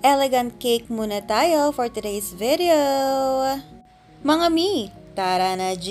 elegant cake muna tayo for today's video. Mga mi, tara na G!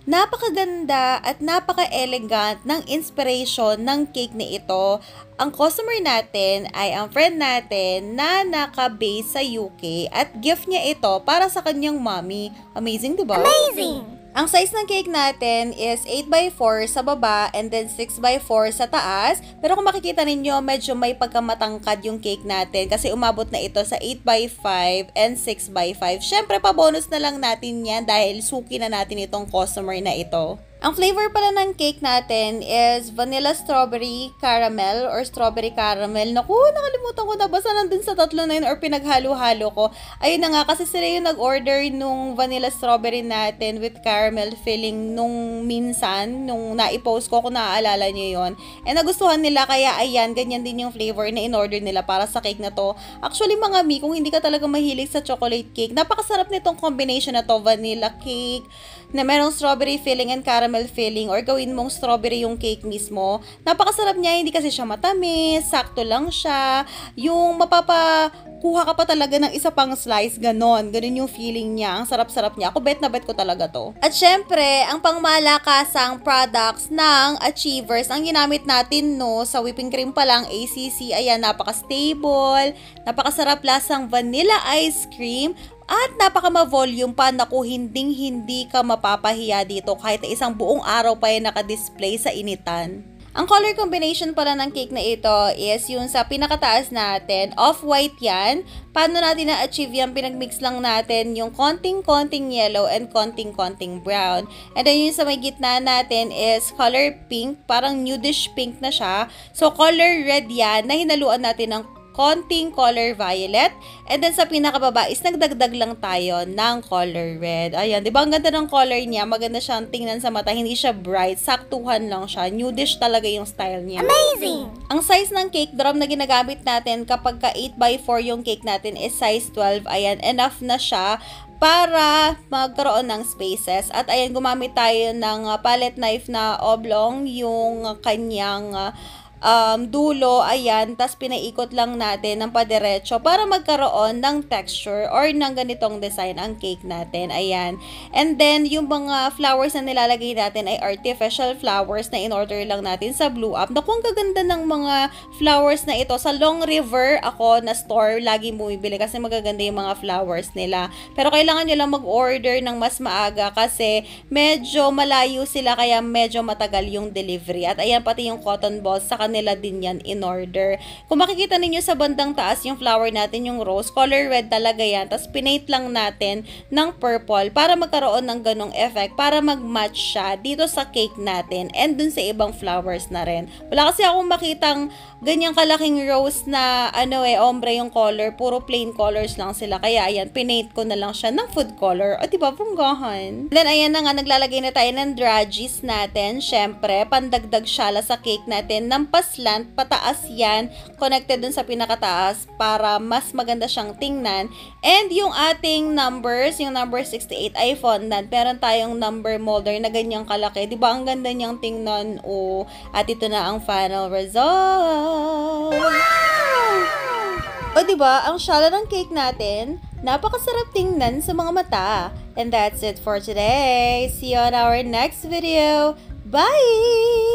Napakaganda at napaka-elegant ng inspiration ng cake na ito. Ang customer natin ay ang friend natin na naka-base sa UK at gift niya ito para sa kanyang mommy. Amazing, diba? Amazing! Ang size ng cake natin is 8x4 sa baba and then 6x4 sa taas. Pero kung makikita ninyo, medyo may pagkamatangkad yung cake natin kasi umabot na ito sa 8x5 and 6x5. Syempre, pa-bonus na lang natin yan dahil suki na natin itong customer na ito. Ang flavor pala ng cake natin is vanilla strawberry caramel or strawberry caramel. Naku, nakalimutan ko na. Basta nandun sa tatlo na yun or pinaghalo-halo ko. Ayun na nga, kasi sila yung nag-order nung vanilla strawberry natin with caramel filling nung minsan, nung naipost ko, kung naaalala nyo yun. And nagustuhan nila, kaya ayan, ganyan din yung flavor na in-order nila para sa cake na to. Actually, mga mi, kung hindi ka talaga mahilig sa chocolate cake, napakasarap nitong combination na to. Vanilla cake, na merong strawberry filling and caramel filling, or gawin mong strawberry yung cake mismo. Napakasarap niya, hindi kasi siya matamis, sakto lang siya. Yung mapapakuha ka pa talaga ng isa pang slice, ganon yung feeling niya. Ang sarap-sarap niya. Ako bet na bet ko talaga to. At syempre, ang pangmalakasang products ng Achievers, ang ginamit natin sa whipping cream pa lang, ACC, ayan, napaka-stable, napakasarap lasang vanilla ice cream, at napaka-ma-volume pa. Naku, hindi ka mapapahiya dito kahit isang buong araw pa yung naka-display sa initan. Ang color combination pala ng cake na ito is yung sa pinakataas natin, off-white yan. Paano natin na-achieve yan? Pinagmix lang natin yung konting-konting yellow and konting-konting brown. And then yung sa may gitna natin is color pink, parang nudish pink na siya. So color red yan na hinaluan natin ng konting color violet. And then sa pinakababa is nagdagdag lang tayo ng color red. Ayan, di ba? Ang ganda ng color niya. Maganda siyang tingnan sa mata. Hindi siya bright. Saktuhan lang siya. Nudish talaga yung style niya. Amazing! Ang size ng cake drum na ginagamit natin kapag ka 8x4 yung cake natin is size 12. Ayan, enough na siya para magkaroon ng spaces. At ayan, gumamit tayo ng palette knife na oblong yung kanyang dulo, ayan, tas pinaikot lang natin ng padiretso para magkaroon ng texture or ng ganitong design ang cake natin, ayan. And then, yung mga flowers na nilalagay natin ay artificial flowers na in-order lang natin sa Blue Up. Naku, ang gaganda ng mga flowers na ito. Sa Long River, ako na store, lagi bumibili kasi magaganda yung mga flowers nila. Pero kailangan nyo lang mag-order ng mas maaga kasi medyo malayo sila, kaya medyo matagal yung delivery. At ayan, pati yung cotton balls, sa nila din yan in order. Kung makikita ninyo sa bandang taas yung flower natin, yung rose, color red talaga yan. Tapos pinate lang natin ng purple para magkaroon ng ganong effect, para mag-match siya dito sa cake natin and dun sa ibang flowers na rin. Wala kasi akong makitang ganyang kalaking rose na ombre yung color. Puro plain colors lang sila. Kaya ayan, pinate ko na lang siya ng food color. O diba, bunggahan. Then ayan na nga, naglalagay na tayo ng draggies natin. Syempre, pandagdag syala sa cake natin ng slant, pataas yan, connected dun sa pinakataas para mas maganda siyang tingnan. And yung ating numbers, yung number 68 ay fondant. Meron tayong number molder na ganyang kalaki. Diba ang ganda niyang tingnan? Oh, at ito na ang final result. Wow! O diba, ang syala ng cake natin, napakasarap tingnan sa mga mata. And that's it for today. See you on our next video. Bye!